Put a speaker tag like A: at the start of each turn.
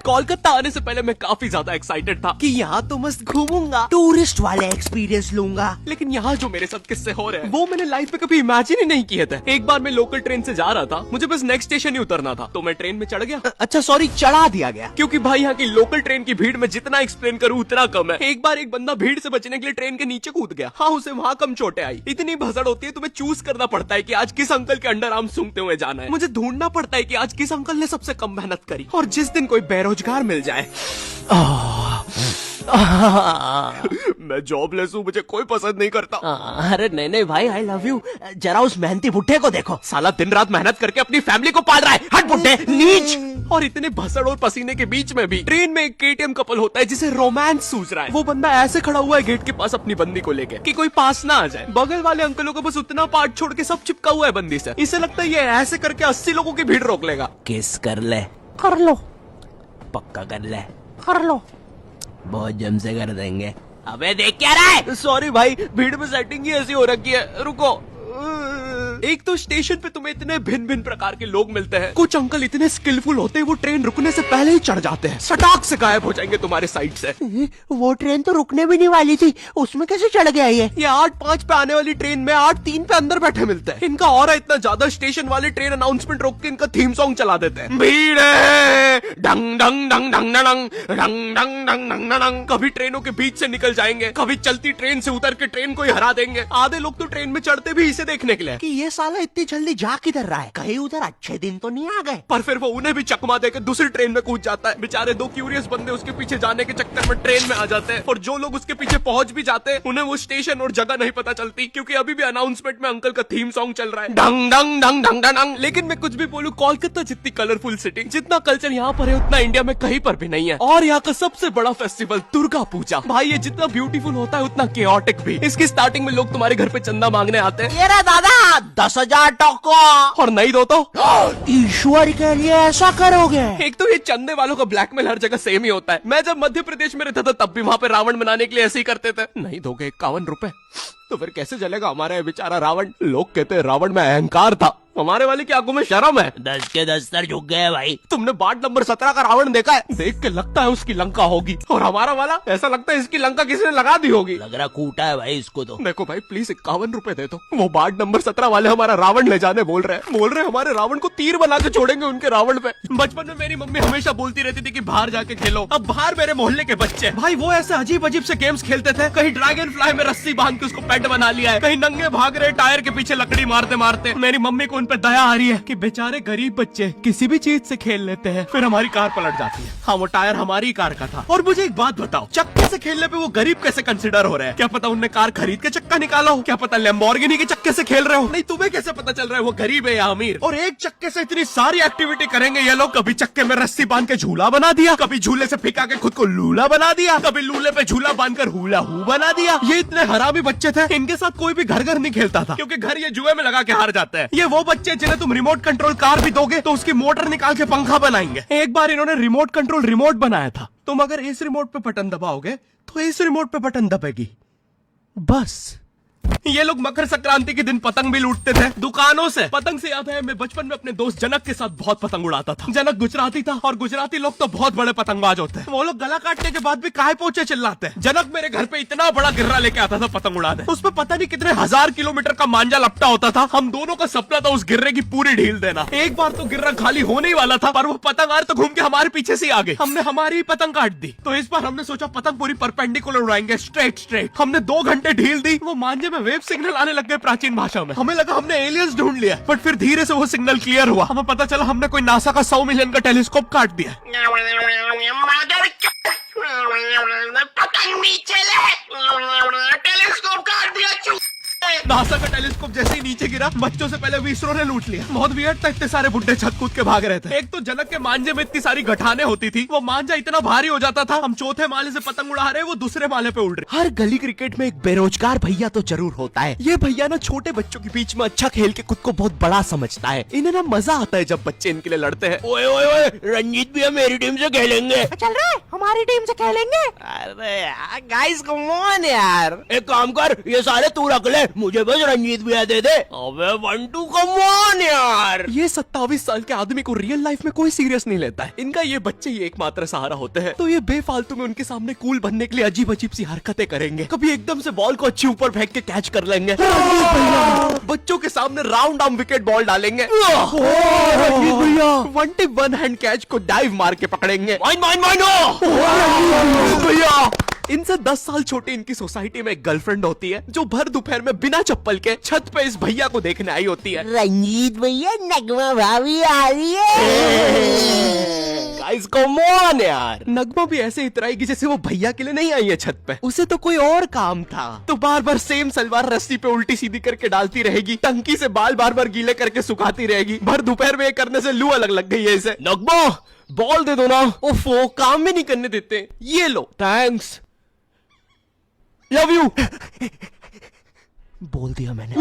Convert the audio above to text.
A: कोलकाता आने से पहले मैं काफी ज्यादा एक्साइटेड था कि यहाँ तो मस्त घूमूंगा,
B: टूरिस्ट वाले एक्सपीरियंस लूंगा।
A: लेकिन यहाँ जो मेरे साथ किस्से हो रहे हैं वो मैंने लाइफ में कभी इमेजिन ही नहीं किए थे। एक बार मैं लोकल ट्रेन से जा रहा था, मुझे बस नेक्स्ट स्टेशन ही उतरना था, तो मैं ट्रेन में चढ़ गया।
B: अच्छा सॉरी, चढ़ा दिया गया।
A: क्योंकि भाई यहाँ की लोकल ट्रेन की भीड़ में जितना एक्सप्लेन करूँ उतना कम है। एक बार एक बंदा भीड़ से बचने के लिए ट्रेन के नीचे कूद गया। हाँ, उसे वहाँ कम चोटें आई। इतनी भसड़ होती है, तुम्हें चूज करना पड़ता है कि आज किस अंकल के अंडर आर्म सूंघते हुए जाना है। मुझे ढूंढना पड़ता है कि आज किस अंकल ने सबसे कम मेहनत करी, और जिस दिन कोई बेरोजगार मिल जाए। मैं जॉबलेस हूँ, मुझे कोई पसंद नहीं करता।
B: अरे नहीं नहीं भाई, आई लव यू। जरा उस मेहनती बुड्ढे को देखो,
A: साला दिन रात मेहनत करके अपनी फैमिली को पाल रहा है। हट बुड्ढे, नीच। और इतने भसड़ और पसीने के बीच में भी ट्रेन में एक केटीएम कपल होता है जिसे रोमांस सूझ रहा है। वो बंदा ऐसे खड़ा हुआ है गेट के पास अपनी बंदी को लेके कि कोई पास ना आ जाए। बगल वाले अंकलों को बस उतना पार्ट छोड़ के सब चिपका हुआ है बंदी से। इसे लगता है ये ऐसे करके 80 लोगों की भीड़ रोक लेगा।
B: किस कर ले,
C: कर लो,
B: पक्का कर ले,
C: कर लो।
B: बहुत जम से कर देंगे। अबे देख क्या रहा है?
A: सॉरी भाई, भीड़ में सेटिंग ही ऐसी हो रखी है, रुको। एक तो स्टेशन पे तुम्हें इतने भिन्न भिन्न प्रकार के लोग मिलते हैं। कुछ अंकल इतने स्किलफुल होते हैं, वो ट्रेन रुकने से पहले ही चढ़ जाते हैं, सटाक से गायब हो जाएंगे तुम्हारे साइड से।
C: वो ट्रेन तो रुकने भी नहीं वाली थी, उसमें कैसे चढ़ गया ये?
A: 8:05 पे आने वाली ट्रेन में 8:03 पे अंदर बैठे मिलते हैं। इनका ऑरा इतना ज्यादा, स्टेशन वाले ट्रेन अनाउंसमेंट रोक के इनका थीम सॉन्ग चला देते हैं। भीड़ है, डंग डंग डंग डंग डंग डंग डंग डंग डंग डंग। कभी ट्रेनों के बीच से निकल जाएंगे, कभी चलती ट्रेन से उतर के ट्रेन को ही हरा देंगे। आधे लोग तो ट्रेन में चढ़ते भी इसे देखने के लिए
B: कि ये साला इतनी जल्दी जा किधर रहा है, कहीं उधर अच्छे दिन तो नहीं आ गए।
A: पर फिर वो उन्हें भी चकमा देकर दूसरी ट्रेन में कूद जाता है। बेचारे दो क्यूरियस बंदे उसके पीछे जाने के चक्कर में ट्रेन में आ जाते हैं, और जो लोग उसके पीछे पहुंच भी जाते हैं उन्हें वो स्टेशन और जगह नहीं पता चलती, क्योंकि अभी भी अनाउंसमेंट में अंकल का थीम सॉन्ग चल रहा है, डंग डंग डंग डंग डंग। लेकिन मैं कुछ भी बोलूं, कोलकाता जितनी कलरफुल सिटी, जितना कल्चर यहाँ पर है उतना इंडिया में कहीं पर भी नहीं है। और यहाँ का सबसे बड़ा फेस्टिवल दुर्गा पूजा, भाई ये जितना ब्यूटीफुल होता है उतना केओटिक भी। इसकी स्टार्टिंग में लोग तुम्हारे घर पे चंदा मांगने आते हैं।
B: ये रहा दादा 10,000 टोको,
A: और नहीं दो तो
B: ईश्वर के लिए ऐसा करोगे?
A: एक तो ये चंदे वालों का ब्लैकमेल हर जगह सेम ही होता है। मैं जब मध्य प्रदेश में रहता था तब भी वहाँ पे रावण बनाने के लिए ऐसे ही करते थे। नहीं दोगे 51 रुपए तो फिर कैसे चलेगा हमारा ये बेचारा रावण। लोग कहते हैं रावण में अहंकार था, हमारे वाले की आंखों में शर्म है।
B: 10 के 10 सर झुक गए भाई।
A: तुमने वार्ड नंबर 17 का रावण देखा है? देख के लगता है उसकी लंका होगी, और हमारा वाला ऐसा लगता है इसकी लंका किसी ने लगा दी होगी।
B: लग रहा कूटा है भाई इसको तो।
A: देखो भाई प्लीज 51 रुपए दे दो। वो वार्ड नंबर 17 वाले हमारा रावण ले जाने बोल रहे हमारे रावण को तीर बना के छोड़ेंगे उनके रावण पे। बचपन में मेरी मम्मी हमेशा बोलती रहती थी कि बाहर जाके खेलो। अब बाहर मेरे मोहल्ले के बच्चे भाई वो ऐसे अजीब अजीब से गेम्स खेलते थे। कहीं ड्रैगन फ्लाई में रस्सी बांध के उसको पेट बना लिया है, कहीं नंगे भाग रहे टायर के पीछे लकड़ी मारते मारते। मेरी मम्मी को उन पे दया आ रही है कि बेचारे गरीब बच्चे किसी भी चीज से खेल लेते हैं, फिर हमारी कार पलट जाती है। हाँ, वो टायर हमारी कार का था। और मुझे एक बात बताओ, चक्के से खेलने पे वो गरीब कैसे कंसिडर हो रहे हैं? क्या पता उनने कार खरीद के चक्का निकाला हो, क्या पता लैम्बोर्गिनी के चक्के से खेल रहे हो। नहीं, तुम्हें कैसे पता चल रहा है वो गरीब है या अमीर? और एक चक्के से इतनी सारी एक्टिविटी करेंगे ये लोग। कभी चक्के में रस्सी बांध के झूला बना दिया, कभी झूले से फिका के खुद को लूला बना दिया, कभी लूले पे झूला बांधकर हुला हू बना दिया। ये इतने हरामी बच्चे थे, इनके साथ कोई भी घर घर नहीं खेलता था, क्योंकि घर ये जुए में लगा के हार जाते हैं। ये वो बच्चे जिन्हें तुम रिमोट कंट्रोल कार भी दोगे तो उसकी मोटर निकाल के पंखा बनाएंगे। एक बार इन्होंने रिमोट कंट्रोल रिमोट बनाया था। तुम अगर इस रिमोट पे बटन दबाओगे तो इस रिमोट पे बटन दबेगी, बस। ये लोग मकर संक्रांति के दिन पतंग भी लूटते थे दुकानों से। पतंग से याद है, मैं बचपन में अपने दोस्त जनक के साथ बहुत पतंग उड़ाता था। जनक गुजराती था, और गुजराती लोग तो बहुत बड़े पतंगबाज होते हैं। वो लोग गला काटने के बाद भी काहे पोचे चिल्लाते हैं। जनक मेरे घर पे इतना बड़ा गिर्रा लेके आता था पतंग उड़ाने। उसपे पता नहीं कितने 1000 किलोमीटर का मांझा लपटा होता था। हम दोनों का सपना था उस गिर्रे की पूरी ढील देना। एक बार तो गिर्रा खाली होने ही वाला था, पर वो पतंग आर तो घूम के हमारे पीछे से आ गई। हमने हमारी ही पतंग काट दी। तो इस बार हमने सोचा पतंग पूरी परपेंडिकुलर उड़ाएंगे, स्ट्रेट। हमने 2 घंटे ढील दी, वो मांझे में वेव सिग्नल आने लग गए प्राचीन भाषा में। हमें लगा हमने एलियंस ढूंढ लिया, बट फिर धीरे से वो सिग्नल क्लियर हुआ। हमें पता चला हमने कोई नासा का 100 मिलियन का टेलीस्कोप काट दिया।
D: पतंग नीचे ले, टेलीस्कोप काट दिया।
A: नासा का टेलीस्कोप जैसे ही नीचे गिरा, बच्चों से पहले विसरो ने लूट लिया। बहुत वियर्ड था, इतने सारे बुड्ढे छत कूद के भाग रहे थे। एक तो जनक के मांझे में इतनी सारी गठाने होती थी, वो मांझा इतना भारी हो जाता था, हम चौथे माले से पतंग उड़ा रहे, वो दूसरे माले पे उड़ रहे।
B: हर गली क्रिकेट में एक बेरोजगार भैया तो जरूर होता है।
A: ये भैया ना छोटे बच्चों के बीच में अच्छा खेल के खुद को बहुत बड़ा समझता है। इन्हें ना मजा आता है जब बच्चे इनके लिए लड़ते हैं।
B: ओए ओए ओए, रंजीत भी मेरी टीम से खेलेंगे।
C: चल रहा है, हमारी टीम से खेलेंगे।
B: अरे यार गाइस कम ऑन यार, एक काम कर ये सारे तू रख ले, मुझे बस रंजीत भैया दे दे। अबे बंटू कम ऑन यार।
A: ये 27 साल के आदमी को रियल लाइफ में कोई सीरियस नहीं लेता है। इनका ये बच्चे ही एकमात्र सहारा होते हैं, तो ये बेफालतू में उनके सामने कूल बनने के लिए अजीब अजीब सी हरकतें करेंगे। कभी एकदम से बॉल को अच्छी ऊपर फेंक के कैच कर लेंगे, बच्चों के सामने राउंड आर्म विकेट बॉल डालेंगे, भैया 1 हैंड कैच को डाइव मार के पकड़ेंगे। भैया इनसे 10 साल छोटी इनकी सोसाइटी में एक गर्लफ्रेंड होती है, जो भर दोपहर में बिना चप्पल के छत पे इस भैया को देखने आई होती है।
C: रंजीत भैया नगमा भाभी आ रही है।
B: गाइस कम ऑन यार।
A: नगमा भी ऐसे इतराएगी जैसे वो भैया के लिए नहीं आई है छत पे, उसे तो कोई और काम था। तो बार बार सेम सलवार रस्सी पे उल्टी सीधी करके डालती रहेगी, टंकी से बाल बार बार गीले करके सुखाती रहेगी। भर दोपहर में ये करने से लू अलग लग गई है इसे। नगमा बॉल दे दो ना। ओफो काम भी नहीं करने देते। ये लो थैंक्स, लव यू।
B: बोल दिया मैंने।